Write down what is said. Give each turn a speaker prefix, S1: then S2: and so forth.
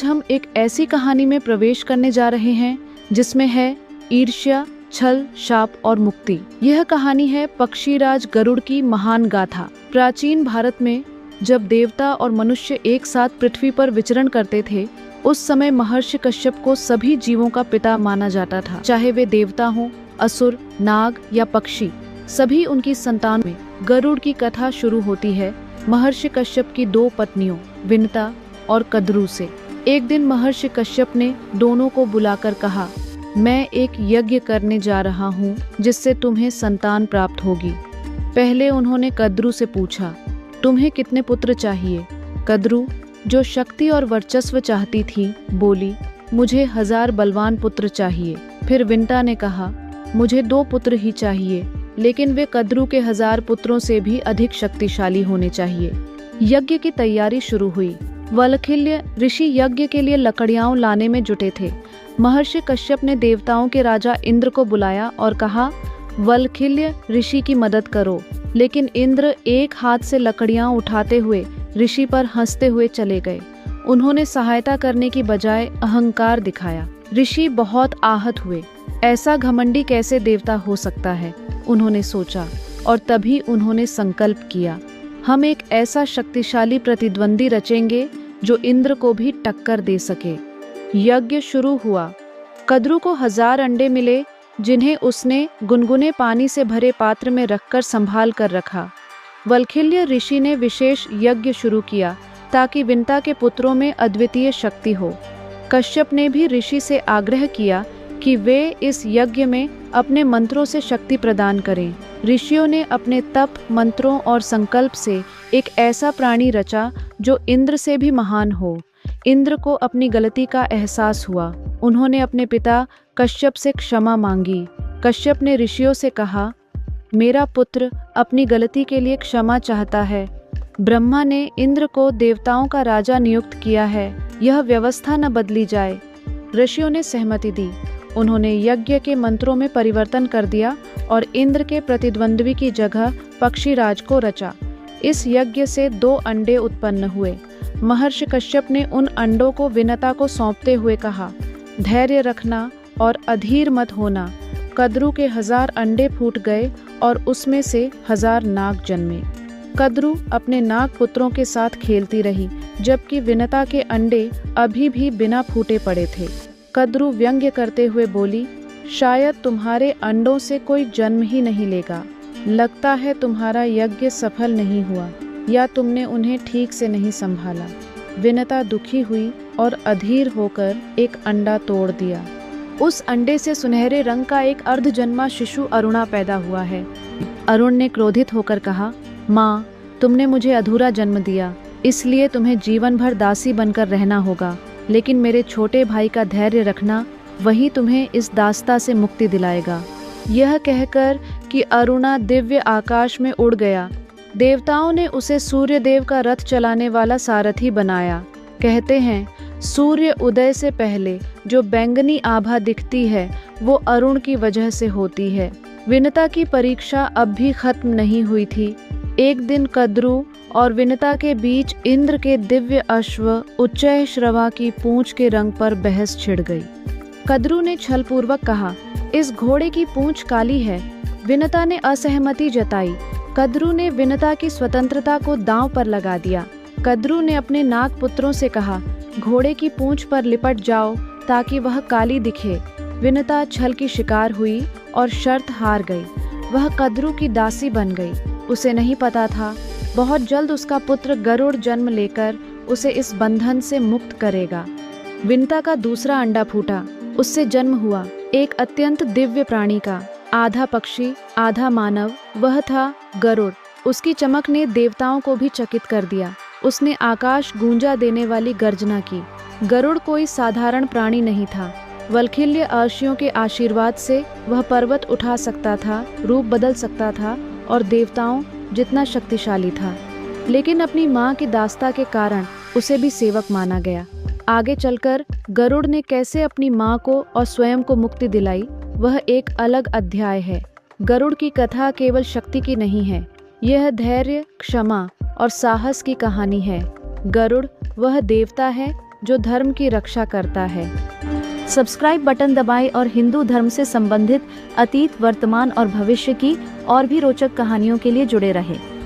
S1: हम एक ऐसी कहानी में प्रवेश करने जा रहे हैं जिसमें है ईर्ष्या, छल, शाप और मुक्ति। यह कहानी है पक्षीराज गरुड़ की महान गाथा। प्राचीन भारत में जब देवता और मनुष्य एक साथ पृथ्वी पर विचरण करते थे, उस समय महर्षि कश्यप को सभी जीवों का पिता माना जाता था। चाहे वे देवता हों, असुर, नाग या पक्षी, सभी उनकी संतान में। गरुड़ की कथा शुरू होती है महर्षि कश्यप की दो पत्नियों विनता और कद्रू से। एक दिन महर्षि कश्यप ने दोनों को बुलाकर कहा, मैं एक यज्ञ करने जा रहा हूँ जिससे तुम्हें संतान प्राप्त होगी। पहले उन्होंने कद्रू से पूछा, तुम्हें कितने पुत्र चाहिए? कद्रू, जो शक्ति और वर्चस्व चाहती थी, बोली, मुझे 1000 बलवान पुत्र चाहिए। फिर विनता ने कहा, मुझे 2 पुत्र ही चाहिए, लेकिन वे कद्रू के 1000 पुत्रों से भी अधिक शक्तिशाली होने चाहिए। यज्ञ की तैयारी शुरू हुई। वल्खिल्य ऋषि यज्ञ के लिए लकड़ियां लाने में जुटे थे। महर्षि कश्यप ने देवताओं के राजा इंद्र को बुलाया और कहा, वल्खिल्य ऋषि की मदद करो। लेकिन इंद्र एक हाथ से लकड़ियां उठाते हुए ऋषि पर हंसते हुए चले गए। उन्होंने सहायता करने की बजाय अहंकार दिखाया। ऋषि बहुत आहत हुए। ऐसा घमंडी कैसे देवता हो सकता है, उन्होंने सोचा, और तभी उन्होंने संकल्प किया, हम एक ऐसा शक्तिशाली प्रतिद्वंदी रचेंगे जो इंद्र को भी टक्कर दे सके। यज्ञ शुरू हुआ। कद्रू को 1000 अंडे मिले, जिन्हें उसने गुनगुने पानी से भरे पात्र में रखकर संभाल कर रखा। वल्खिल्य ऋषि ने विशेष यज्ञ शुरू किया ताकि विनता के पुत्रों में अद्वितीय शक्ति हो। कश्यप ने भी ऋषि से आग्रह किया कि वे इस यज्ञ में अपने मंत्रों से शक्ति प्रदान करें। ऋषियों ने अपने तप, मंत्रों और संकल्प से एक ऐसा प्राणी रचा जो इंद्र से भी महान हो। इंद्र को अपनी गलती का एहसास हुआ। उन्होंने अपने पिता कश्यप से क्षमा मांगी। कश्यप ने ऋषियों से कहा, मेरा पुत्र अपनी गलती के लिए क्षमा चाहता है। ब्रह्मा ने इंद्र को देवताओं का राजा नियुक्त किया है, यह व्यवस्था न बदली जाए। ऋषियों ने सहमति दी। उन्होंने यज्ञ के मंत्रों में परिवर्तन कर दिया और इंद्र के प्रतिद्वंद्वी की जगह पक्षीराज को रचा। इस यज्ञ से 2 अंडे उत्पन्न हुए। महर्षि कश्यप ने उन अंडों को विनता को सौंपते हुए कहा, धैर्य रखना और अधीर मत होना। कद्रू के 1000 अंडे फूट गए और उसमें से 1000 नाग जन्मे। कद्रू अपने नाग पुत्रों के साथ खेलती रही, जबकि विनता के अंडे अभी भी बिना फूटे पड़े थे। कद्रू व्यंग्य करते हुए बोली, शायद तुम्हारे अंडों से कोई जन्म ही नहीं लेगा। लगता है तुम्हारा यज्ञ सफल नहीं हुआ, या तुमने उन्हें ठीक से नहीं संभाला। विनता दुखी हुई और अधीर होकर एक अंडा तोड़ दिया। उस अंडे से सुनहरे रंग का एक अर्धजन्मा शिशु अरुणा पैदा हुआ है। अरुण ने क्रोधित होकर कहा, माँ, तुमने मुझे अधूरा जन्म दिया, इसलिए तुम्हें जीवन भर दासी बनकर रहना होगा। लेकिन मेरे छोटे भाई का धैर्य रखना, वही तुम्हें इस दास्ता से मुक्ति दिलाएगा। यह कहकर कि अरुणा दिव्य आकाश में उड़ गया, देवताओं ने उसे सूर्य देव का रथ चलाने वाला सारथी बनाया। कहते हैं, सूर्य उदय से पहले जो बैंगनी आभा दिखती है, वो अरुण की वजह से होती है। विनता की परीक्षा अब भी खत्म नहीं हुई थी। एक दिन कद्रू और विनता के बीच इंद्र के दिव्य अश्व उच्चय श्रवा की पूंछ के रंग पर बहस छिड़ गई। कद्रू ने छलपूर्वक कहा, इस घोड़े की पूंछ काली है। विनता ने असहमति जताई। कद्रू ने विनता की स्वतंत्रता को दांव पर लगा दिया। कद्रू ने अपने नाग पुत्रों से कहा, घोड़े की पूंछ पर लिपट जाओ ताकि वह काली दिखे। विनता छल की शिकार हुई और शर्त हार गई। वह कद्रू की दासी बन गई। उसे नहीं पता था, बहुत जल्द उसका पुत्र गरुड़ जन्म लेकर उसे इस बंधन से मुक्त करेगा। विनता का दूसरा अंडा फूटा। उससे जन्म हुआ एक अत्यंत दिव्य प्राणी का, आधा पक्षी आधा मानव। वह था गरुड़। उसकी चमक ने देवताओं को भी चकित कर दिया। उसने आकाश गूंजा देने वाली गर्जना की। गरुड़ कोई साधारण प्राणी नहीं था। वल्खिल्य अर्षियों के आशीर्वाद से वह पर्वत उठा सकता था, रूप बदल सकता था और देवताओं जितना शक्तिशाली था। लेकिन अपनी माँ की दास्ता के कारण उसे भी सेवक माना गया। आगे चलकर गरुड़ ने कैसे अपनी माँ को और स्वयं को मुक्ति दिलाई, वह एक अलग अध्याय है। गरुड़ की कथा केवल शक्ति की नहीं है, यह धैर्य, क्षमा और साहस की कहानी है। गरुड़ वह देवता है जो धर्म की रक्षा करता है। सब्सक्राइब बटन दबाएं और हिंदू धर्म से संबंधित अतीत, वर्तमान और भविष्य की और भी रोचक कहानियों के लिए जुड़े रहें।